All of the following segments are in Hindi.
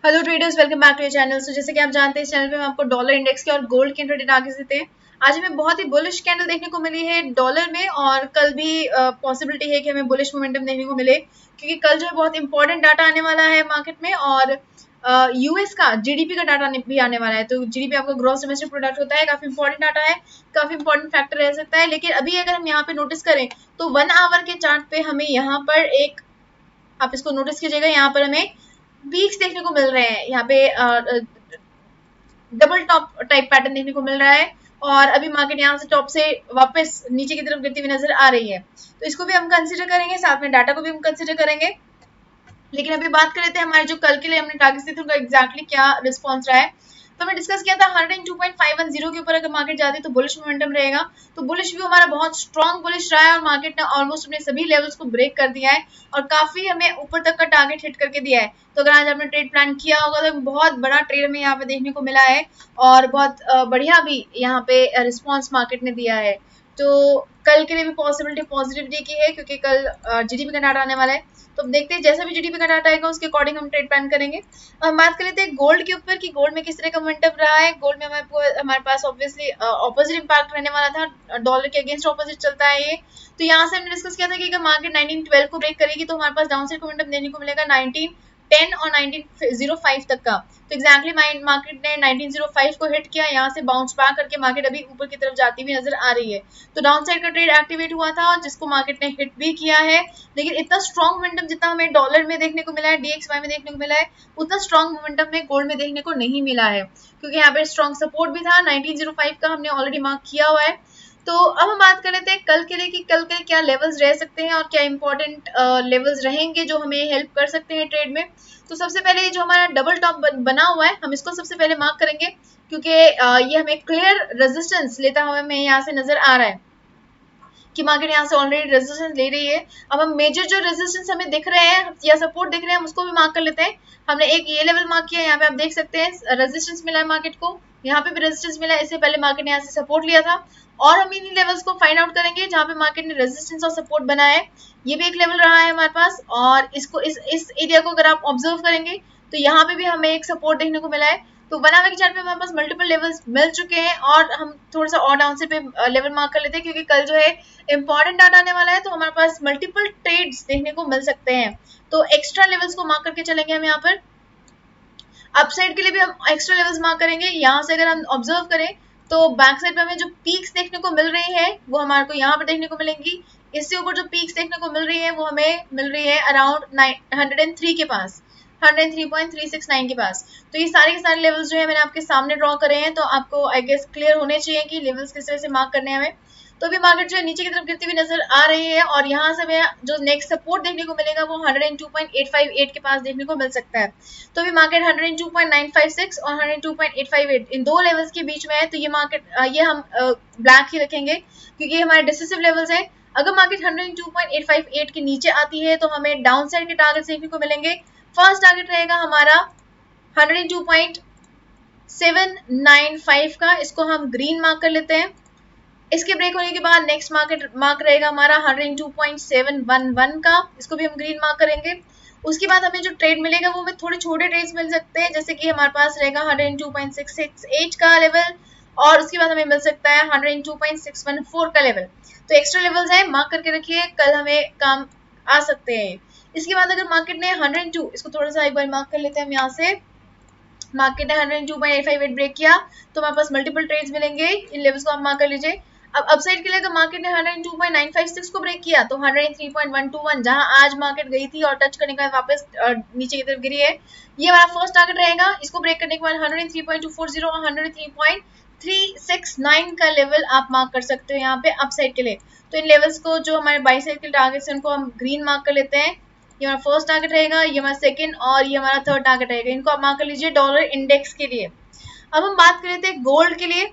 Hello traders, welcome back to your channel. So जैसे कि आप जानते हैं, इस चैनल पे हम आपको डॉलर इंडेक्स के और गोल्ड के इंट्राडे टारगेट्स देते हैं। आज हमें बहुत ही बुलिश कैंडल देखने को मिली है डॉलर में, और कल भी पॉसिबिलिटी है कि हमें बुलिश मोमेंटम देखने को मिले, क्योंकि कल जो है बहुत इंपॉर्टेंट डाटा आने वाला है मार्केट में। और यूएस का जीडीपी का डाटा भी आने वाला है। तो जीडीपी आपका ग्रॉस डोमेस्टिक प्रोडक्ट होता है, काफी इंपॉर्टेंट डाटा है, काफी इंपॉर्टेंट फैक्टर रह सकता है। लेकिन अभी अगर हम यहाँ पे नोटिस करें तो 1 आवर के चार्ट पे हमें यहाँ पर एक, आप इसको नोटिस कीजिएगा, यहाँ पर हमें वीक्स देखने को मिल रहे हैं। यहाँ पे डबल टॉप टाइप पैटर्न देखने को मिल रहा है, और अभी मार्केट यहाँ से टॉप से वापस नीचे की तरफ गिरती हुई नजर आ रही है। तो इसको भी हम कंसिडर करेंगे, साथ में डाटा को भी हम कंसिडर करेंगे। लेकिन अभी बात कर लेते हैं हमारे जो कल के लिए हमने टारगेट दिए थे उनका एग्जैक्टली क्या रिस्पॉन्स रहा है। तो हमने डिस्कस किया था 102.510 के ऊपर अगर मार्केट जाती है तो बुलिश मोमेंटम रहेगा। तो बुलिश व्यू हमारा बहुत स्ट्रॉन्ग बुलिश रहा है, और मार्केट ने ऑलमोस्ट अपने सभी लेवल्स को ब्रेक कर दिया है और काफी हमें ऊपर तक का टारगेट हिट करके दिया है। तो अगर आज आपने ट्रेड प्लान किया होगा तो बहुत बड़ा ट्रेड हमें यहाँ पे देखने को मिला है, और बहुत बढ़िया भी यहाँ पे रिस्पॉन्स मार्केट ने दिया है। तो कल के लिए भी पॉसिबिलिटी पॉजिटिविटी की है, क्योंकि कल जीडीपी का डाटा आने वाला है। तो अब देखते हैं जैसा भी जीडीपी का डाटा आएगा उसके अकॉर्डिंग हम ट्रेड प्लान करेंगे। हम बात कर लेते हैं गोल्ड के ऊपर कि गोल्ड में किस तरह का मोमेंटम रहा है। गोल्ड में हमारे पास ऑब्वियसली ऑपोजिट इंपैक्ट रहने वाला था, डॉलर के अगेंस्ट ऑपोजिट चलता है ये। तो यहाँ से हमने डिस्कस किया था कि अगर मार्केट 1912 को ब्रेक करेगी तो हमारे पास डाउनसाइड मोमेंटम देने को मिलेगा 1910 और 1905 तक का। तो एग्जैक्टली मार्केट ने 1905 को हिट किया, यहाँ से बाउंस बैक करके मार्केट अभी ऊपर की तरफ जाती हुई नजर आ रही है। तो डाउन साइड का ट्रेड एक्टिवेट हुआ था, जिसको मार्केट ने हिट भी किया है। लेकिन इतना स्ट्रॉन्ग मोमेंटम जितना हमें डॉलर में देखने को मिला है, डीएक्सवाई में देखने को मिला है, उतना स्ट्रॉन्ग मोमेंटम में गोल्ड में देखने को नहीं मिला है, क्योंकि यहाँ पे स्ट्रॉन्ग सपोर्ट भी था 1905 का, हमने ऑलरेडी मार्क किया हुआ है। तो अब हम बात कर लेते हैं कल के लिए कि कल के क्या लेवल्स रह सकते हैं और क्या इंपॉर्टेंट लेवल्स रहेंगे जो हमें हेल्प कर सकते हैं ट्रेड में। तो सबसे पहले जो हमारा डबल टॉप बना हुआ है, हम इसको सबसे पहले मार्क करेंगे, क्योंकि ये हमें क्लियर रेजिस्टेंस लेता हुआ हमें यहाँ से नजर आ रहा है कि मार्केट यहाँ से ऑलरेडी रेजिस्टेंस ले रही है। अब हम मेजर जो रेजिस्टेंस हमें दिख रहे हैं या सपोर्ट दिख रहे हैं, हम उसको भी मार्क कर लेते हैं। हमने एक ये लेवल मार्क किया, यहाँ पे आप देख सकते हैं रेजिस्टेंस मिला है मार्केट को, यहाँ पे भी रेजिस्टेंस मिला है। इससे पहले मार्केट ने यहाँ से सपोर्ट लिया था, और हम इन लेवल्स को फाइंड आउट करेंगे जहाँ पे मार्केट ने रेजिस्टेंस और सपोर्ट बनाया है। ये भी एक लेवल रहा है हमारे पास, और इसको इस एरिया को अगर आप ऑब्जर्व करेंगे तो यहाँ पे भी हमें एक सपोर्ट देखने को मिला है। तो 1 आवर के चार्ट पे हमारे पास मल्टीपल लेवल्स मिल चुके हैं, और हम थोड़ा सा और डाउन से पे लेवल मार्क कर लेते हैं, क्योंकि कल जो है इंपॉर्टेंट डाटा आने वाला है। तो हमारे पास मल्टीपल ट्रेड्स देखने को मिल सकते हैं। तो एक्स्ट्रा लेवल्स को मार्क करके चलेंगे हम यहाँ पर। अपसाइड के लिए भी हम एक्स्ट्रा लेवल्स मार्क करेंगे। यहाँ से अगर हम ऑब्जर्व करें तो बैक साइड पे हमें जो पीक्स देखने को मिल रही है वो हमारे को यहाँ पर देखने को मिलेंगी। इससे ऊपर जो पीक्स देखने को मिल रही है वो हमें मिल रही है अराउंड 103 के पास, 103.369 के पास। तो ये सारे के सारे लेवल्स जो है मैंने आपके सामने ड्रॉ करे हैं, तो आपको आई गेस क्लियर होने चाहिए कि लेवल्स किस तरह से मार्क करने हैं हमें। तो अभी मार्केट जो है नीचे की तरफ गिरती हुई नजर आ रही है, और यहाँ से हमें जो नेक्स्ट सपोर्ट देखने को मिलेगा वो 102.858 के पास देखने को मिल सकता है। तो अभी मार्केट 102.956 और 102.858 इन दो लेवल्स के बीच में है। तो ये मार्केट ये हम ब्लैक ही रखेंगे, क्योंकि ये हमारे डिसिसिव लेवल्स हैं। अगर मार्केट 102.858 के नीचे आती है तो हमें डाउन साइड के टारगेट देखने को मिलेंगे। फर्स्ट टारगेट रहेगा हमारा 102.795 का, इसको हम ग्रीन मार्क कर लेते हैं। इसके ब्रेक होने के बाद नेक्स्ट मार्क रहेगा हमारा 102.711 का, इसको भी हम ग्रीन मार्क करेंगे। उसके बाद हमें जो ट्रेड मिलेगा वो हमें थोड़े छोटे ट्रेड्स मिल सकते हैं, जैसे कि हमारे पास रहेगा 102.668 का लेवल, और उसके बाद हमें मिल सकता है 102.614 का लेवल। तो एक्स्ट्रा लेवल्स है, मार्क करके रखिए, कल हमें काम आ सकते हैं। इसके बाद अगर मार्केट ने 102, इसको थोड़ा सा एक बार मार्क कर लेते हैं हम यहाँ से, मार्केट ने 102.858 ब्रेक किया तो हमारे पास मल्टीपल ट्रेड्स मिलेंगे। इन लेवल्स को आप मार्क कर लीजिए। अब अपसाइड के लिए अगर मार्केट ने 102.956 को ब्रेक किया तो 103.121, जहां आज मार्केट गई थी और टच करने के बाद वापस नीचे की तरफ गिरी है, ये हमारा फर्स्ट टारगेट रहेगा। इसको ब्रेक करने के बाद 103.240 और 103.369 का लेवल आप मार्क कर सकते हो यहाँ पे अपसाइड के लिए। तो इन लेवल्स को जो हमारे बाई साइड के टारगेट्स हैं उनको हम ग्रीन मार्क कर लेते हैं। ये हमारा फर्स्ट टारगेट रहेगा, ये हमारा सेकंड, और ये हमारा थर्ड टारगेट रहेगा। इनको आप मार्क कर लीजिए डॉलर इंडेक्स के लिए। अब हम बात कर लेते हैं गोल्ड के लिए।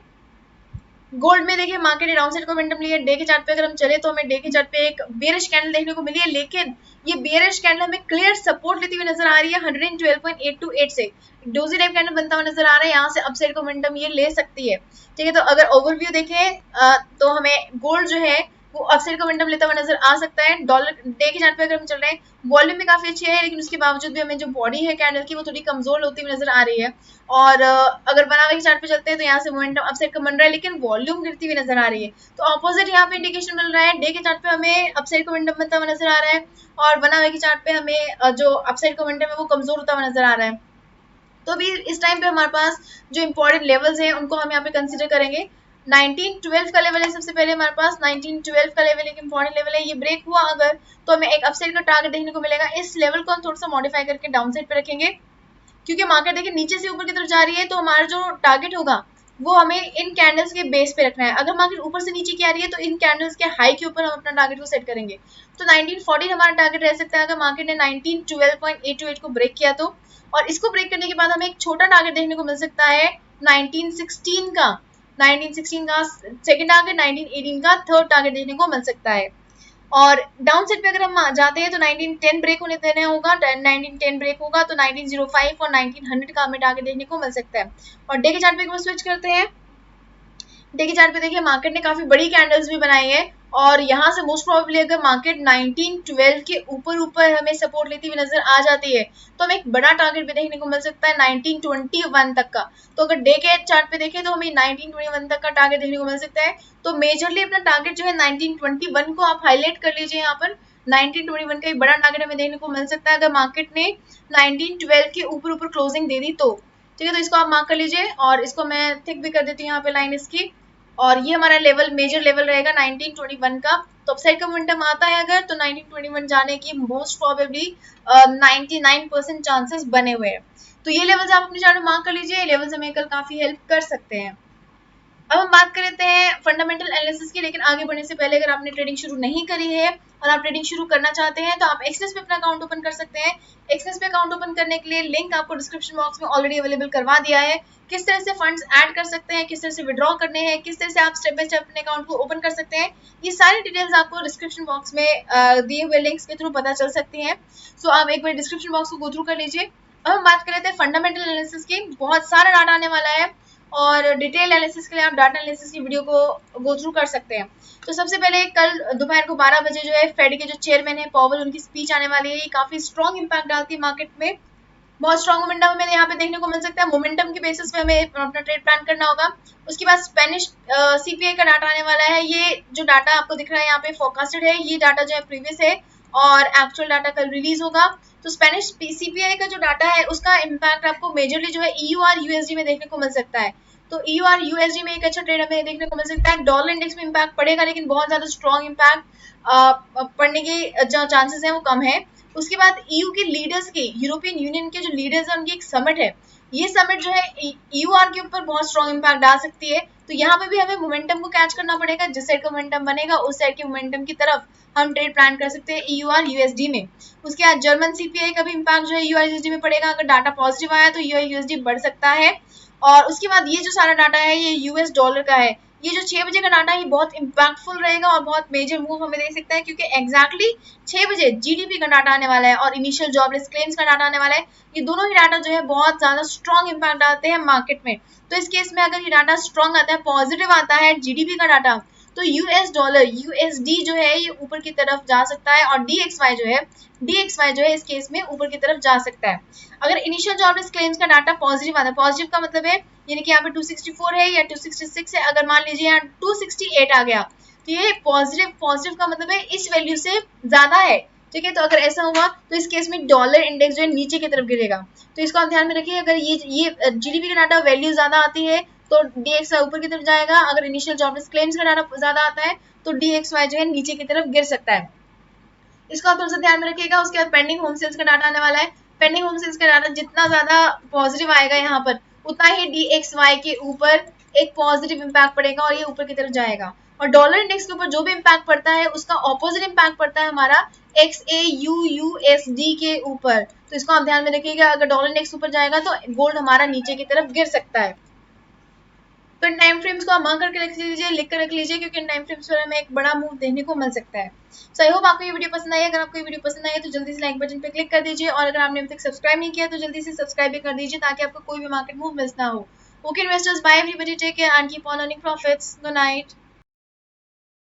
गोल्ड में देखिए मार्केट ने डाउन साइड को मोमेंटम लिया। डे के चार्ट पे अगर हम चले तो हमें डे के चार्ट पे एक बेरिश कैंडल देखने को मिली है, लेकिन ये बेरिश कैंडल हमें क्लियर सपोर्ट लेती हुई नजर आ रही है 112.828 से। डोजी टाइप कैंडल बनता हुआ नजर आ रहा है, यहाँ से अपसाइड को मोमेंटम ये ले सकती है। ठीक है, तो अगर ओवरव्यू देखें तो हमें गोल्ड जो है वो अपसाइड का मोमेंटम लेता हुआ नजर आ सकता है। डॉलर डे के चार्ट पे अगर हम चल रहे हैं, वॉल्यूम में काफी अच्छी है, लेकिन उसके बावजूद भी हमें जो बॉडी है कैंडल की वो थोड़ी कमजोर होती हुई नजर आ रही है। और अगर बनावे के चार्ट पे चलते हैं तो यहाँ से मोमेंटम अपसाइड का बन रहा है, लेकिन वॉल्यूम गिरती हुई नजर आ रही है। तो ऑपोजिट यहाँ पे इंडिकेशन मिल रहा है। डे के चार्ट पे हमें अपसाइड का मोमेंटम बनता हुआ नजर आ रहा है, और बनावे के चार्ट पे हमें जो अपसाइड का मोमेंटम है वो कमजोर होता हुआ नजर आ रहा है। तो अभी इस टाइम पे हमारे पास जो इंपॉर्टेंट लेवल्स हैं उनको हम यहाँ पे कंसीडर करेंगे। 1912 का लेवल है सबसे पहले हमारे पास। 1912 का लेवल एक इंपॉर्टेंट लेवल है। ये ब्रेक हुआ अगर तो हमें एक अपसाइड का टारगेट देखने को मिलेगा। इस लेवल को हम थोड़ा सा मॉडिफाई करके डाउन साइड पे रखेंगे, क्योंकि मार्केट देखिए नीचे से ऊपर की तरफ जा रही है, तो हमारा जो टारगेट होगा वो हमें इन कैंडल्स के बेस पे रखना है। अगर मार्केट ऊपर से नीचे की आ रही है तो इन कैंडल्स के हाई के ऊपर हम अपना टारगेट को सेट करेंगे। तो 1914 हमारा टारगेट रह सकता है अगर मार्केट ने 1912.828 को ब्रेक किया तो। और इसको ब्रेक करने के बाद हमें एक छोटा टारगेट देखने को मिल सकता है 1916 का। 1916 का सेकंड टारगेट, 1918 का थर्ड टारगेट देखने को मिल सकता है। और डाउन साइड पे अगर हम जाते हैं तो 1910 ब्रेक होने देना होगा। 1910 ब्रेक होगा तो 1905 और 1900 का हमें टारगेट देखने को मिल सकता है। और डे के चार्ट पे एक बार स्विच करते हैं। डे के चार्ट पे देखिए मार्केट ने काफी बड़ी कैंडल्स भी बनाई है, और यहाँ से मोस्ट प्रोबेबली अगर मार्केट 1912 के ऊपर हमें सपोर्ट लेती हुई नजर आ जाती है तो हमें एक बड़ा टारगेट भी देखने को मिल सकता है 1921 तक का। तो अगर डे के चार्ट पे देखें तो हमें 1921 तक का टारगेट देखने को मिल सकता है। तो मेजरली अपना टारगेट जो है 1921 को आप हाईलाइट कर लीजिए। यहाँ पर 1921 का एक बड़ा टारगेट हमें देखने को मिल सकता है अगर मार्केट ने 1912 के ऊपर क्लोजिंग दे दी तो। ठीक है, तो इसको आप मार्क कर लीजिए, और इसको मैं थिक भी कर देती हूँ यहाँ पे लाइन इसकी। और ये हमारा लेवल मेजर लेवल रहेगा 1921 का। तो अपसाइड का मोमेंटम आता है अगर तो 1921 जाने की मोस्ट प्रोबेबली 99% चांसेस बने हुए हैं। तो ये लेवल्स आप अपने चार्ट में मार्क कर लीजिए। लेवल्स हमें कल काफी हेल्प कर सकते हैं। अब हम बात कर लेते हैं फंडामेंटल एनालिसिस की, लेकिन आगे बढ़ने से पहले अगर आपने ट्रेडिंग शुरू नहीं करी है और आप ट्रेडिंग शुरू करना चाहते हैं तो आप एक्सेस पे अपना अकाउंट ओपन कर सकते हैं। एक्सेस पे अकाउंट ओपन करने के लिए लिंक आपको डिस्क्रिप्शन बॉक्स में ऑलरेडी अवेलेबल करवा दिया है। किस तरह से फंड्स ऐड कर सकते हैं, किस तरह से विड्रॉ करने हैं, किस तरह से आप स्टेप बाय स्टेप अपने अकाउंट को ओपन कर सकते हैं, ये सारी डिटेल्स आपको डिस्क्रिप्शन बॉक्स में दिए हुए लिंक्स के थ्रू पता चल सकती हैं। सो आप एक बार डिस्क्रिप्शन बॉक्स को गो थ्रू कर लीजिए। अब हम बात कर लेते हैं फंडामेंटल एनालिसिस की। बहुत सारा डाटा आने वाला है, और डिटेल एनालिसिस के लिए आप डाटा एनालिसिस की वीडियो को गो थ्रू कर सकते हैं। तो सबसे पहले कल दोपहर को 12 बजे जो है फेड के जो चेयरमैन है पॉवल, उनकी स्पीच आने वाली है। ये काफी स्ट्रॉन्ग इंपैक्ट डालती है मार्केट में। बहुत स्ट्रॉन्ग मोमेंटम हमें यहाँ पे देखने को मिल सकता है। मोमेंटम के बेसिस पे हमें अपना ट्रेड प्लान करना होगा। उसके बाद स्पेनिश सीपीआई का डाटा आने वाला है। ये जो डाटा आपको दिख रहा है यहाँ पे फोरकास्टेड है, ये डाटा जो है प्रीवियस है, और एक्चुअल डाटा कल रिलीज होगा। तो स्पेनिश सीपीआई का जो डाटा है उसका इम्पैक्ट आपको मेजरली जो है ईयूआर यूएसडी में देखने को मिल सकता है। तो ईयूआर यूएसडी में एक अच्छा ट्रेड हमें देखने को मिल सकता है। डॉलर इंडेक्स में इम्पैक्ट पड़ेगा, लेकिन बहुत ज्यादा स्ट्रॉन्ग इम्पैक्ट पड़ने के जो चांसेस हैं वो कम है। उसके बाद ईयू के लीडर्स के, यूरोपियन यूनियन के जो लीडर्स हैं उनकी एक समिट है। ये समिट जो है ईयूआर के ऊपर बहुत स्ट्रॉन्ग इम्पैक्ट डाल सकती है। तो यहाँ पे भी हमें मोमेंटम को कैच करना पड़ेगा। जिस साइड का मोमेंटम बनेगा उस साइड के मोमेंटम की तरफ हम ट्रेड प्लान कर सकते हैं ईयूआर यूएसडी में। उसके बाद जर्मन सीपीआई का भी इम्पैक्ट जो है ईयूआर यूएसडी में पड़ेगा। अगर डाटा पॉजिटिव आया तो ईयूआर यूएसडी बढ़ सकता है। और उसके बाद ये जो सारा डाटा है ये यूएस डॉलर का है। ये जो 6 बजे का डाटा है ये बहुत इम्पैक्टफुल रहेगा और बहुत मेजर मूव हमें दे सकता है, क्योंकि एग्जैक्टली 6 बजे जीडीपी का डाटा आने वाला है और इनिशियल जॉबलेस क्लेम्स का डाटा आने वाला है। ये दोनों ही डाटा जो है बहुत ज्यादा स्ट्रॉन्ग इम्पैक्ट डालते हैं मार्केट में। तो इस केस में अगर ये डाटा स्ट्रॉन्ग आता है, पॉजिटिव आता है जीडीपी का डाटा, तो यूएस डॉलर यूएसडी जो है ये ऊपर की तरफ जा सकता है, और डीएक्सवाई जो है इस केस में ऊपर की तरफ जा सकता है। अगर इनिशियल जॉबलेस क्लेम्स का डाटा पॉजिटिव आता है, पॉजिटिव का मतलब है यानी कि यहाँ पे 264 है या 266 है, अगर मान लीजिए यहाँ 268 आ गया तो ये पॉजिटिव का मतलब है इस वैल्यू से ज्यादा है। ठीक है, तो अगर ऐसा हुआ तो इस केस में डॉलर इंडेक्स जो है नीचे की तरफ गिरेगा। तो इसको आप ध्यान में रखिए। अगर ये जीडीपी का डाटा वैल्यू ज्यादा आती है तो डीएक्सवाई ऊपर की तरफ जाएगा। अगर इनिशियल जॉबलेस क्लेम्स का डाटा ज्यादा आता है तो डीएक्सवाई जो है नीचे की तरफ गिर सकता है। इसको आप थोड़ा सा ध्यान में रखिएगा। उसके बाद पेंडिंग होम सेल्स का डाटा आने वाला है। पेंडिंग होम सेल्स का डाटा जितना ज्यादा पॉजिटिव आएगा यहाँ पर, उतना ही डीएक्सवाई के ऊपर एक पॉजिटिव इम्पैक्ट पड़ेगा और ये ऊपर की तरफ जाएगा। और डॉलर इंडेक्स के ऊपर जो भी इम्पैक्ट पड़ता है उसका ऑपोजिट इम्पैक्ट पड़ता है हमारा XAUUSD के ऊपर। तो इसको आप ध्यान में रखिएगा। अगर डॉलर इंडेक्स ऊपर जाएगा तो गोल्ड हमारा नीचे की तरफ गिर सकता है। तो इन टाइम फ्रेम्स को आप मार्क करके रख लीजिए, लिख कर रख लीजिए, क्योंकि इन टाइम फ्रेम्स पर हमें एक बड़ा मूव देखने को मिल सकता है। सो आई होप आपको ये वीडियो पसंद आई। अगर आपको ये वीडियो पसंद आई तो जल्दी से लाइक बटन पर क्लिक कर दीजिए, और अगर आपने अभी तक सब्सक्राइब नहीं किया तो जल्दी से सब्सक्राइब भी कर दीजिए, ताकि आपको कोई भी मार्केट मूव मिस ना हो। Okay investors, bye everybody, take care and keep on earning profits. Good night.